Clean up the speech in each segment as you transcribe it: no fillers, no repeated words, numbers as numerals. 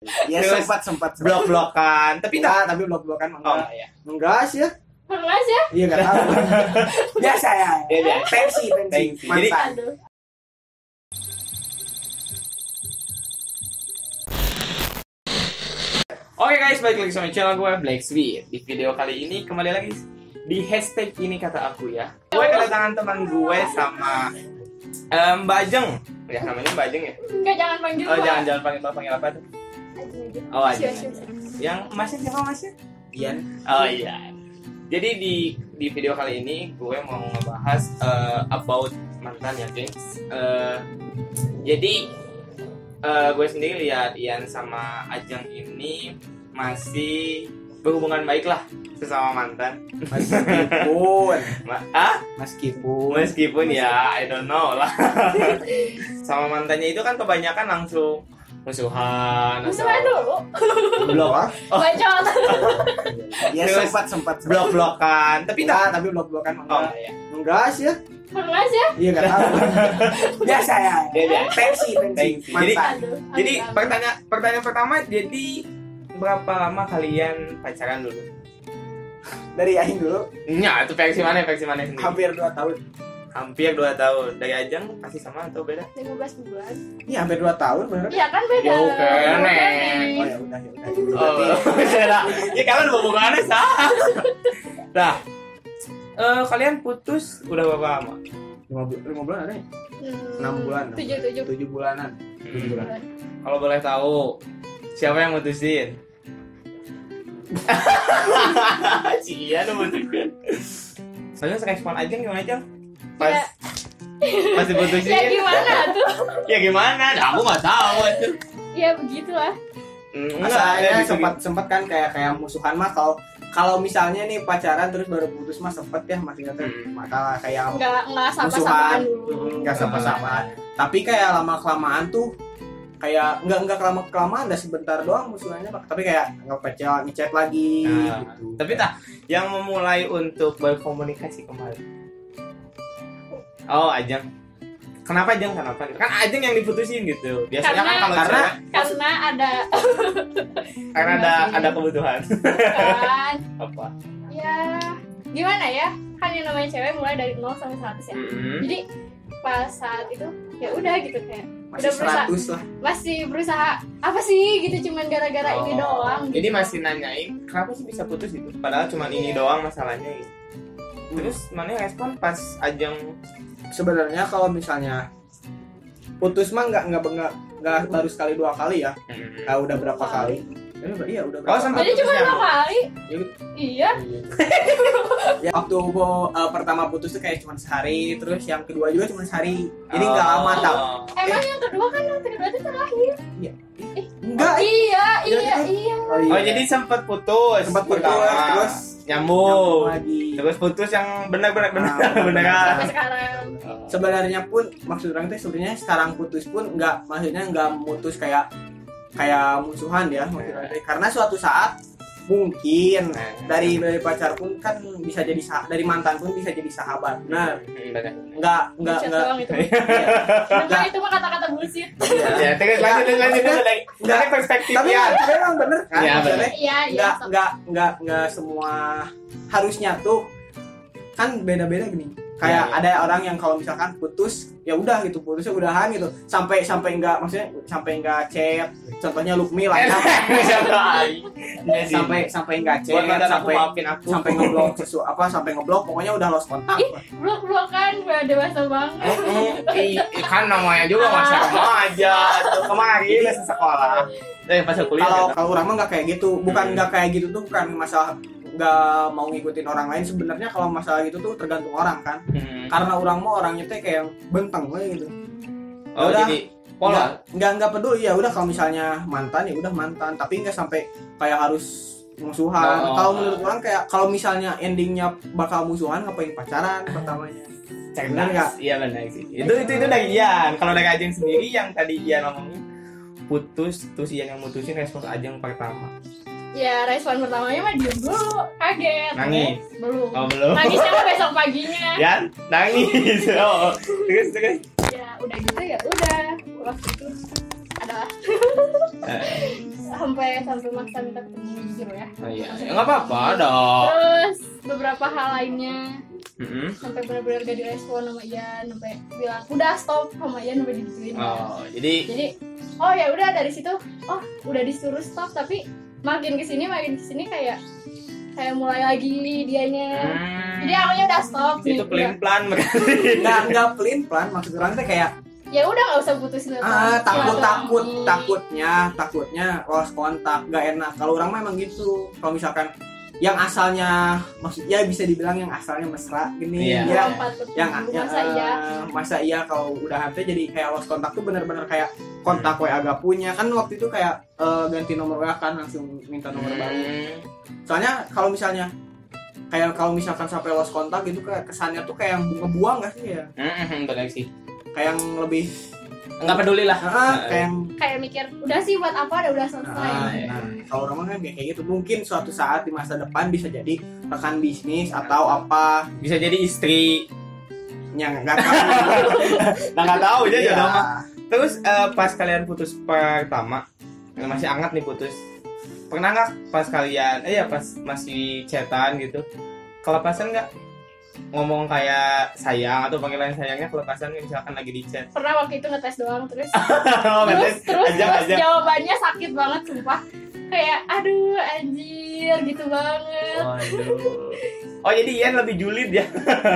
Ya Terus sempat blok-blokan, tapi tapi blok-blokan enggak. ya. Enggak sih ya. Pernah sih ya? Iya enggak tahu. Biasa ya. Iya, biasa. Tensi. Tensi. Jadi- Mantan. Aduh. Oke guys, balik lagi sama channel gue Black Sweet. Di video kali ini kembali lagi di hashtag ini kata aku ya. Gue kedatangan teman gue sama Mbak Ajeng. Ya namanya Mbak Ajeng ya. Enggak, jangan panggil Oh Mbak. jangan panggil apa tuh? Ajeng aja. Oh Ajeng. Siap. Yang masnya siapa masnya? Ian. Oh iya. Jadi di video kali ini gue mau ngebahas about mantan ya gengs. Jadi gue sendiri lihat Ian sama Ajeng ini masih berhubungan baik lah sesama mantan. Meskipun ya I don't know lah. Sama mantannya itu kan kebanyakan langsung musuhan dulu. Blok ah. Bacot. Ya Terus sempat. blok-blokan, tapi Tapi blok-blokan oh enggak. ya. Enggak sih ya. Pernah sih ya? Iya enggak tahu. Biasa ya. Iya, biasa. Tensi. Tensi. Mantan. Aduh. Jadi pertanyaan pertama, jadi berapa lama kalian pacaran dulu? Dari Aing dulu Ya, itu versi mana sendiri? hampir 2 tahun. Hampir 2 tahun. Dari Ajeng pasti sama atau beda? 15 bulan. Iya hampir 2 tahun bener. Iya kan beda. Jauh kan, Jauh Oh ya udah. Oh, beda. Ya kalian hubungannya sah. Nah, kalian putus udah berapa lama? 5 bulan ada ya? 6 bulan. 7 7 bulanan. bulan. Kalau boleh tahu, siapa yang mutusin? Si Ian mutusin. Soalnya respon Ajeng gimana Ajeng? Pas Ya. pas diputusin. Ya gimana tuh? Ya gimana? Nah, aku nggak tahu tuh. Ya begitulah. Masalahnya sempat kan kayak musuhan mah kalau misalnya nih pacaran terus baru putus mah sempet ya masih kata masalah kayak Enggak musuhan sapa-sapaan dulu. nggak sama-sama. Tapi kayak lama kelamaan tuh kayak nggak kelamaan dah sebentar doang musuhannya tapi kayak ngechat lagi Nah, gitu. tapi yang memulai untuk berkomunikasi kembali. Oh, Ajeng. Kenapa Ajeng? Kenapa? Kan Ajeng yang diputusin gitu. Biasanya kan kalau cewek Karena ada kebutuhan. kan Apa? ya gimana ya, kan yang namanya cewek mulai dari 0 sampai 100 ya. Jadi pas saat itu ya udah gitu kayak Masih udah berusaha, 100 lah. masih berusaha apa sih gitu, cuman gara-gara ini doang gitu. Jadi masih nanyain kenapa sih bisa putus itu? Padahal cuma ini doang masalahnya gitu. Terus mana respon pas Ajeng? Sebenarnya kalau misalnya putus mah nggak baru sekali 2 kali ya. Nah, udah berapa kali? Iya udah berapa. Oh, sempat Jadi cuma putusnya. 2 kali. Ya, Iya. ya, waktu gua pertama putus tuh kayak cuma sehari, terus yang kedua juga cuma sehari. Jadi nggak Oh. lama tau. Emang yang kedua kan yang kedua itu terakhir. Enggak. Iya. Oh, jadi sempat putus. Sempat putus pertama. terus nyambung. lagi. Terus putus yang benar-benar Nah, beneran. Sampai sekarang. Sebenarnya pun maksud orang teh sebenarnya sekarang putus pun maksudnya nggak mutus kayak musuhan ya maksud orang teh. Karena suatu saat mungkin dari pacar pun kan bisa jadi dari mantan pun bisa jadi sahabat. Nah, nggak Bullshit doang itu. iya. Memang itu mah kata-kata bullshit. Ya, terus lanjut dari perspektif Tapi ya. memang bener kan? Iya, bener. Maksudnya Iya. nggak semua harusnya tuh kan beda-beda gini. Kayak Iya. ada orang yang kalau misalkan putus ya udah gitu, putusnya udahan gitu. Sampai nggak maksudnya sampai nggak chat. Contohnya Lukmi lah ya. sampai nggak chat, Buat mantan aku, sampai maafin aku. sampai ngeblok sampai ngeblok pokoknya udah lost kontak. Blok kan udah dewasa banget. Kan namanya juga masa remaja tuh kemarin masih sekolah. Pas kuliah. Kalau orang mah nggak kayak gitu, bukan nggak kayak gitu tuh bukan masalah nggak mau ngikutin orang lain. Sebenarnya kalau masalah gitu tuh tergantung orang kan. Karena orang mah orangnya tuh kayak benteng we gitu. Oh, Udah, jadi pola. nggak peduli ya udah kalau misalnya mantan ya udah mantan, tapi nggak sampai kayak harus musuhan. Oh. Kalau menurut orang kayak kalau misalnya endingnya bakal musuhan ngapain pacaran pertamanya. Bener nggak? Iya benar sih. Itu dari Ian. Kalau dari Ajeng sendiri yang tadi Ian ngomongin putus, terus Ian yang mutusin, respons Ajeng pertama. Ya respon pertamanya mah diem dulu, kaget. Nangis. Belum. Oh, belum. Nangisnya mah besok paginya. Ian nangis. Oh, terus. Ya udah gitu ya udah. Waktu itu adalah sampai maksa minta ketemu jujur ya. Oh iya, ya nggak apa-apa dong. Terus beberapa hal lainnya sampai benar-benar gak direspon sama Ian, sampai bilang udah stop sama Ian, sampai digituin. Oh, jadi oh ya udah, dari situ oh udah disuruh stop, tapi makin kesini kayak mulai lagi dianya. Jadi awalnya udah stop nih. itu pelin-pelan berarti. Nggak pelin-pelan, maksud orang teh kayak Ya udah nggak usah putusin. takutnya lost kontak, nggak enak. Kalau orang mah emang gitu. Kalau misalkan yang asalnya maksudnya bisa dibilang yang asalnya mesra gini, Iya. masa iya kalau udah hati jadi kayak lost kontak tuh bener-bener kayak kontak WA agak punya kan waktu itu kayak ganti nomor WA kan langsung minta nomor baru. Soalnya kalau misalkan sampai lost kontak gitu kesannya tuh kayak ngebuang nggak sih ya? Benar sih. Kayak yang lebih Nggak peduli lah. Kayak mikir udah sih buat apa, udah selesai. Kalau orang kan kayak gitu, mungkin suatu saat di masa depan bisa jadi rekan bisnis atau apa, Bisa jadi istri. yang nggak tahu. Nggak tahu aja Iya. jodoh mah. Terus pas kalian putus pertama, masih hangat nih putus. Pernah nggak pas kalian, pas masih chatan gitu, kelepasan nggak? Ngomong kayak sayang atau panggilan sayangnya kelepasan misalkan lagi di chat. Pernah waktu itu ngetes doang terus terus jawabannya sakit banget sumpah. Kayak aduh anjir gitu banget. Oh jadi Ian lebih julid ya?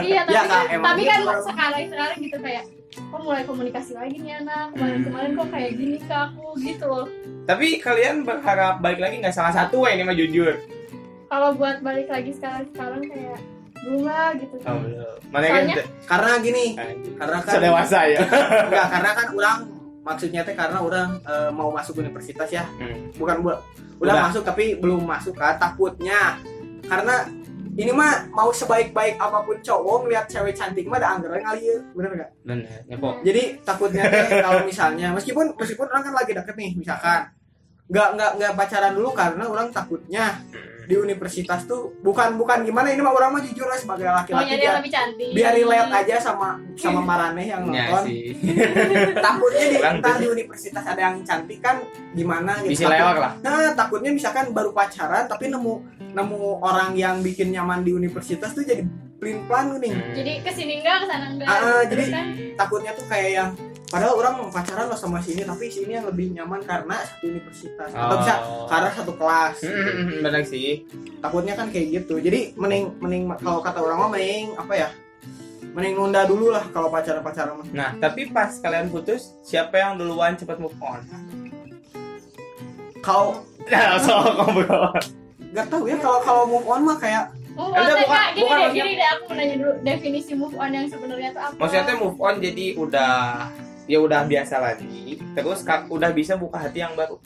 Iya tapi kan gitu. sekarang gitu kayak kok mulai komunikasi lagi nih anak, kemarin kok kayak gini ke aku gitu loh. Tapi kalian berharap balik lagi nggak, salah satu ini mah jujur? Kalau buat balik lagi sekarang kayak belum lah gitu. Oh, belum. Mana Soalnya, kan Karena gini, karena kan sudah dewasa ya. enggak, karena kan orang maksudnya teh karena orang mau masuk universitas ya. Bukan udah masuk tapi belum masuk kan, takutnya karena ini mah mau sebaik-baik apapun cowok ngeliat cewek cantik mah ada anggaran kali ya, bener nggak? Bener, ngepo. Jadi takutnya teh kalau misalnya meskipun orang kan lagi deket nih, misalkan nggak pacaran dulu karena orang takutnya di universitas tuh bukan gimana, ini mah orang mah jujur lah sebagai laki-laki biar relate aja sama Maraneh yang nonton. Takutnya ntar di universitas ada yang cantik kan gimana gitu. Bisa lewat lah. Nah takutnya misalkan baru pacaran tapi nemu orang yang bikin nyaman di universitas tuh jadi pelin-pelan nih. Jadi kesini enggak, kesana enggak. Jadi kan takutnya tuh kayak yang padahal orang mau pacaran loh sama sini, tapi sini yang lebih nyaman karena satu universitas atau bisa karena satu kelas. Benar sih. Takutnya kan kayak gitu. Jadi mending kalau kata orang mah mending nunda dulu lah kalau pacaran mah. Nah, tapi pas kalian putus, siapa yang duluan cepat move on? Kalau ngobrol. nggak tahu ya kalau move on mah kayak gini deh, aku mau nanya dulu definisi move on yang sebenarnya itu apa? Maksudnya move on jadi udah biasa lagi, terus udah bisa buka hati yang baru.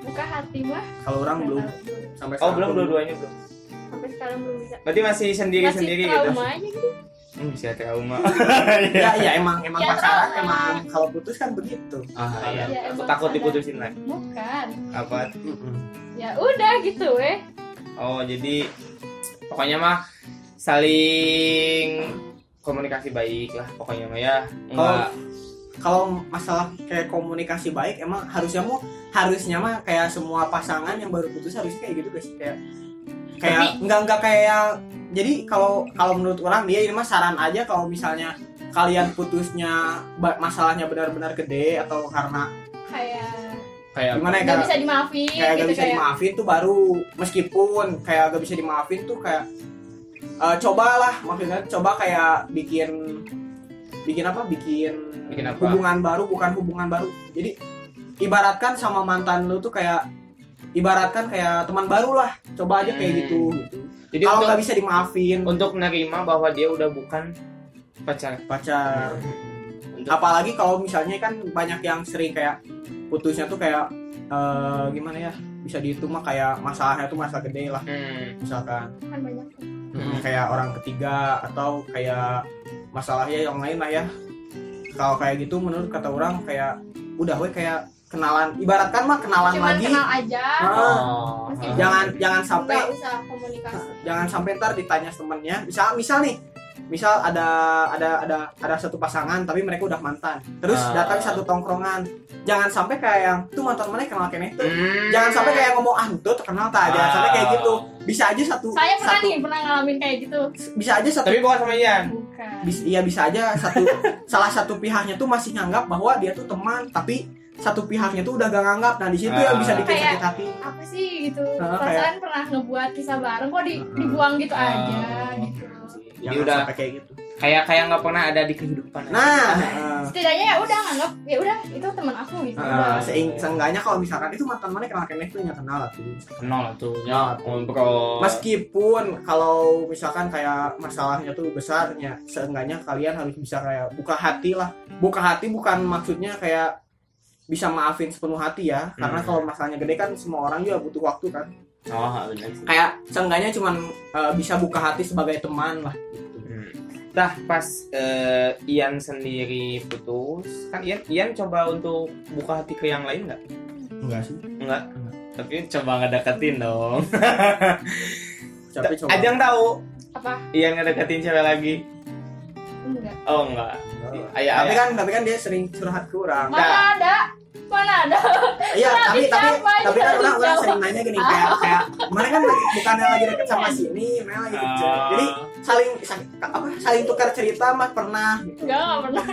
Buka hati mah? Kalau orang belum sampai sekarang. Belum, dua-duanya belum. Sampai sekarang belum bisa. Berarti masih sendiri-sendiri gitu. Masih trauma aja gitu. Bisa trauma. ya emang ya, pacaran trauma. emang kalau putus kan begitu. Iya. Ya, Aku takut diputusin lagi. Bukan. Apa? Ya udah gitu Oh, jadi pokoknya mah saling komunikasi baik lah pokoknya mah ya. Kalau masalah kayak komunikasi baik emang harusnya mah kayak semua pasangan yang baru putus harusnya kayak gitu guys, kayak enggak kayak. Jadi kalau menurut orang dia ini mah saran aja, kalau misalnya kalian putusnya masalahnya benar-benar gede atau karena kayak gimana ya, gak bisa dimaafin kayak gitu, gak bisa dimaafin tuh baru, meskipun kayak gak bisa dimaafin tuh kayak cobalah, maksudnya coba kayak bikin hubungan baru, bukan hubungan baru. Jadi ibaratkan sama mantan lu tuh kayak teman baru lah, coba aja kayak gitu. Jadi kalau nggak bisa dimaafin, untuk menerima bahwa dia udah bukan pacar. Apalagi kalau misalnya kan banyak yang sering kayak putusnya tuh kayak gimana ya, bisa dihitung mah kayak masalahnya tuh masalah gede lah. Misalkan kan banyak kayak orang ketiga atau kayak masalahnya yang lain lah ya. Kalau kayak gitu menurut kata orang kayak udah kayak kenalan, ibaratkan mah kenalan cuman lagi. kenal aja. Jangan sampai nggak usah komunikasi. Jangan sampai ntar ditanya temennya. Misal nih misal ada satu pasangan tapi mereka udah mantan, terus datang satu tongkrongan, jangan sampai kayak yang tuh mantan mana kenal keneh tuh, jangan sampai kayak ngomong tuh terkenal tak, jangan sampai kayak gitu. Bisa aja saya pernah ngalamin kayak gitu. Bisa aja satu, tapi bukan sama Ian. Bukan. Iya bisa aja salah satu pihaknya tuh masih nganggap bahwa dia tuh teman, tapi satu pihaknya tuh udah gak nganggap. Nah di situ yang bisa bikin sakit hati. Apa sih gitu? Perasaan pernah ngebuat kisah bareng kok dibuang gitu aja gitu. Jadi udah kayak gitu. Kayak nggak pernah ada di kehidupan. Setidaknya ya udah nganggap ya udah itu teman aku gitu. Seenggaknya kalau misalkan itu mantan mana kenal keneh tuh nggak kenal tuh ya ngobrol. Meskipun kalau misalkan kayak masalahnya tuh besarnya, seenggaknya kalian harus bisa kayak buka hati lah. Buka hati bukan maksudnya kayak bisa maafin sepenuh hati ya, karena kalau masalahnya gede kan semua orang juga butuh waktu kan. Benar sih. Kayak seenggaknya cuman bisa buka hati sebagai teman lah gitu. Nah pas Ian sendiri putus kan, Ian coba untuk buka hati ke yang lain nggak? Enggak sih. Enggak. Tapi coba ngedeketin dong. Tapi coba. Ajang tahu apa? Ian ngedeketin cewek lagi? Enggak. Oh enggak. Tapi kan dia sering curhat ke orang. Mana ada? Iya, tapi kan orang sering nanya gini kayak kemarin kan bukannya lagi deket sama sini, memang lagi deket. Jadi saling tukar cerita mah pernah gitu. Enggak pernah.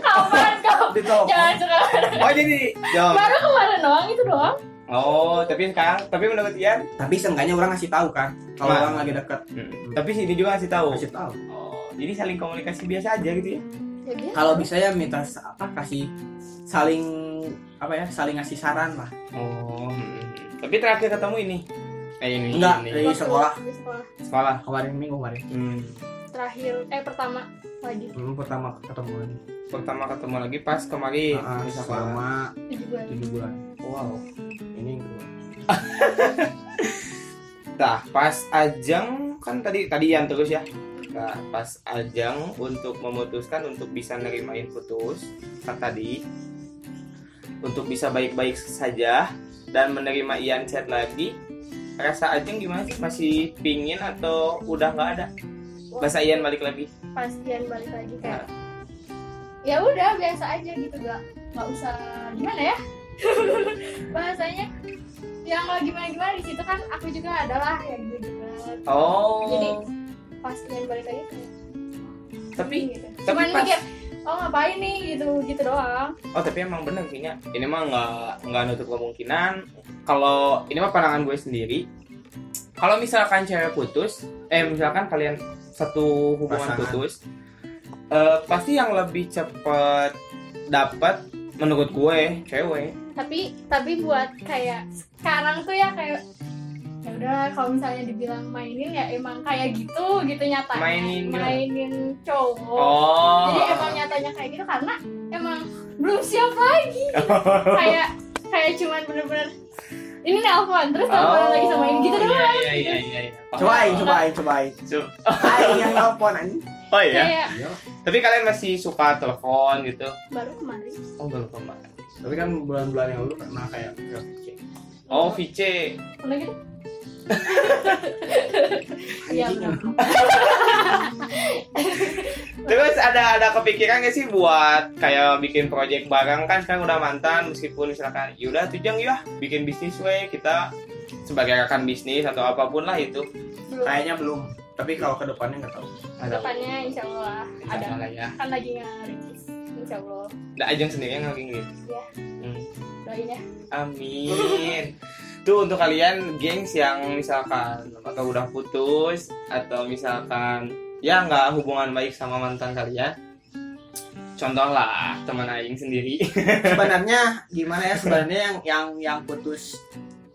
Kapan kau? Jangan sekarang. Oh jadi baru kemarin doang itu doang. Oh, tapi sekarang menurut Ian? Tapi seenggaknya orang ngasih tahu kan kalau orang lagi deket. Tapi sini juga ngasih tahu. Oh, jadi saling komunikasi biasa aja gitu ya? Kalau bisa ya minta kasih saling ngasih saran lah. Tapi terakhir ketemu ini enggak dari sekolah minggu kemarin. Terakhir pertama lagi. Pertama ketemu lagi pas kemarin selama 7 bulan. Wow. Ini kedua. Nah, pas Ajang kan tadi Ian terus ya. Nah, pas Ajang untuk memutuskan untuk bisa nerimain putus kan tadi, untuk bisa baik-baik saja dan menerima Ian chat lagi, rasa Ajeng gimana sih? Masih pingin atau udah nggak ada? Bahasa Ian balik lagi. Pas Ian balik lagi kayak ya udah biasa aja gitu, nggak usah gimana ya bahasanya yang nggak gimana di situ kan aku juga adalah yang gitu. Jadi pas Ian balik lagi kayak tapi cuman mikir ngapain nih gitu doang. Tapi emang bener sih ya, ini mah nggak nutup kemungkinan. Kalau ini mah pandangan gue sendiri, kalau misalkan cewek putus, misalkan kalian satu hubungan putus, pasti yang lebih cepet dapat menurut gue cewek. Tapi buat kayak sekarang tuh ya kayak ya udah, kalau misalnya dibilang mainin ya emang kayak gitu nyatanya mainin cowok. Jadi emang nyatanya kayak gitu karena emang belum siap lagi. kayak cuman bener-bener ini nelpon terus nelpon lagi sama ini gitu doang. Iya. Cobain. Yang nelpon aja. Oh iya. Tapi kalian masih suka telepon gitu? Baru kemarin. Baru kemarin. Tapi kan bulan-bulan yang lalu pernah kayak VC. VC. Pernah gitu? Iya. Terus ada kepikiran nggak sih buat kayak bikin project bareng? Kan sekarang udah mantan, meskipun misalkan yaudah tujang ya bikin bisnis kita sebagai rekan bisnis atau apapun lah itu. Kayaknya belum. Tapi kalau kedepannya nggak tahu. Kedepannya insya Allah ada. Ya. Kan lagi ngeritis. Insya Allah. Ajeng sendiri yang lagi ngeritis. Iya. Doain ya. Amin. Tuh untuk kalian gengs yang misalkan atau udah putus atau misalkan ya nggak hubungan baik sama mantan kalian, contoh lah teman Aing sendiri. Sebenarnya gimana ya, sebenarnya yang putus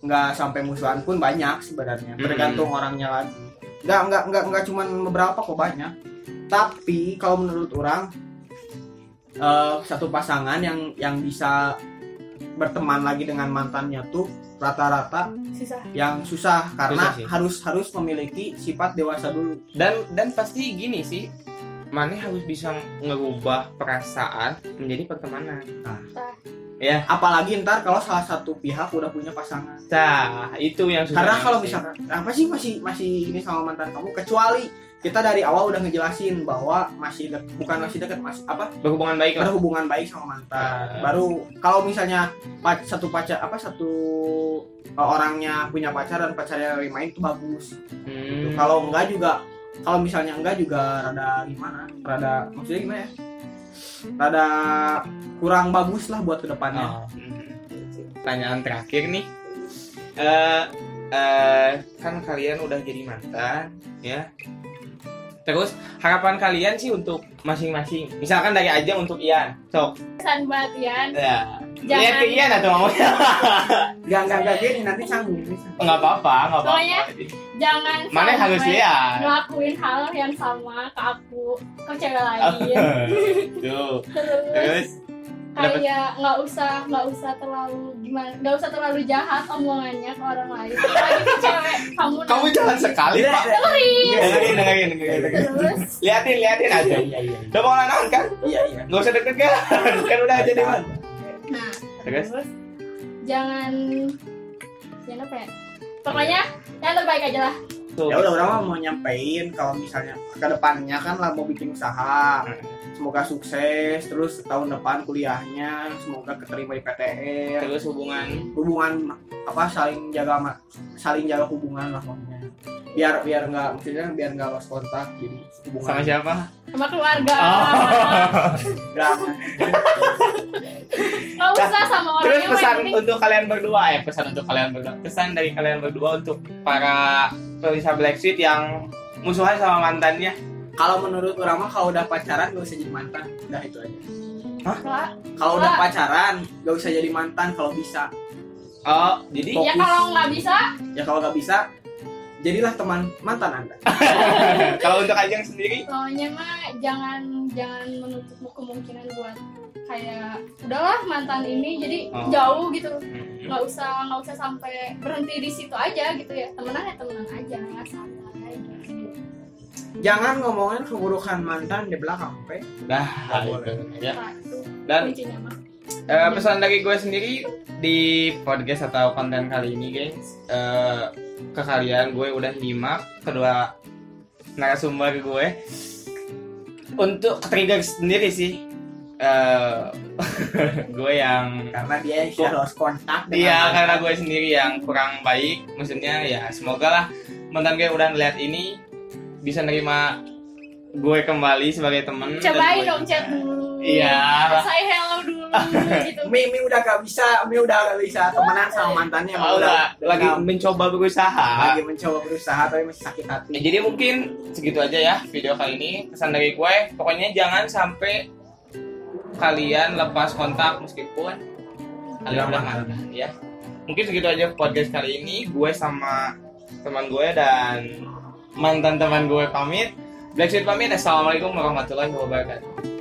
nggak sampai musuhan pun banyak sebenarnya, tergantung orangnya lagi. Nggak cuman beberapa kok, banyak. Tapi kalau menurut orang satu pasangan yang bisa berteman lagi dengan mantannya tuh rata-rata susah karena harus memiliki sifat dewasa dulu, dan pasti gini sih, mana harus bisa ngerubah perasaan menjadi pertemanan. Ya. Apalagi ntar kalau salah satu pihak udah punya pasangan. Nah, itu yang susah. Karena kalau misalkan apa sih masih ini sama mantan kamu, kecuali kita dari awal udah ngejelasin bahwa bukan masih dekat, masih apa? Berhubungan baik lah. Berhubungan baik sama mantan. Baru kalau misalnya satu orangnya punya pacar dan pacarnya main itu bagus. Gitu. Kalau misalnya enggak juga rada maksudnya gimana ya? Rada kurang bagus lah buat kedepannya. Pertanyaan terakhir nih, kan kalian udah jadi mantan, ya. Terus harapan kalian sih untuk masing-masing. Misalkan dari Ajeng untuk Ian, sok. Pesan buat Ian. Ya. Lihat ke Ian atau maunya? Enggak gini nanti canggung. Enggak apa-apa. Pokoknya jangan mana harus lihat. Ngelakuin hal yang sama ke aku, ke cewek lain. Tuh. Terus kayak nggak usah terlalu jahat omongannya ke orang lain. Lagi ke cewek kamu jangan sekali Pak. Dengerin. Terus liatin aja. Iya. Udah mau nahan kan? Iya. Nggak usah deg-degan. Kan udah aja deh, Man. nah Terus jangan apa ya, pokoknya yang terbaik aja lah. Ya udah mau nyampein kalau misalnya ke depannya kan lah mau bikin usaha. Semoga sukses, terus tahun depan kuliahnya semoga keterima di PTN. Terus hubungan apa saling jaga hubungan lah pokoknya. Biar nggak lost kontak, jadi hubungan. Sama siapa? Sama keluarga. Nggak usah sama orang. Terus yang pesan penting. untuk kalian berdua, pesan dari kalian berdua untuk para pemirsa Black Sweet yang musuhan sama mantannya. Kalau menurut orang mah kalau udah pacaran gak usah jadi mantan, udah itu aja. Hah? Kalau udah pacaran gak usah jadi mantan kalau bisa. Oh, jadi Ya kalau nggak bisa, jadilah teman mantan Anda. kalau untuk Ajeng sendiri, pokoknya mah jangan menutup kemungkinan buat kayak udahlah mantan ini jadi jauh gitu. Nggak usah sampai berhenti di situ aja gitu ya. Temenan aja, santai gitu. Jangan ngomongin keburukan mantan di belakang, oke? dah boleh. ya. Nah, itu Dan kuncinya mah. pesan dari gue sendiri di podcast atau konten kali ini, guys, ke kalian, gue udah nyimak kedua narasumber gue untuk trigger sendiri sih. Gue yang Karena dia sudah lost kontak. karena gue sendiri yang kurang baik, maksudnya ya semoga lah mantan gue udah ngeliat ini bisa nerima gue kembali sebagai temen. Cobain dong chat dulu. Iya. Say hello dulu gitu. Mi udah gak bisa temenan sama mantannya. Lagi mencoba berusaha. Tapi masih sakit hati. Jadi mungkin segitu aja ya video kali ini. Pesan dari gue, pokoknya jangan sampai kalian lepas kontak meskipun kalian udah mantan ya. Mungkin segitu aja podcast kali ini. Gue sama teman gue dan mantan teman gue pamit. Black Sweet pamit. Assalamualaikum warahmatullahi wabarakatuh.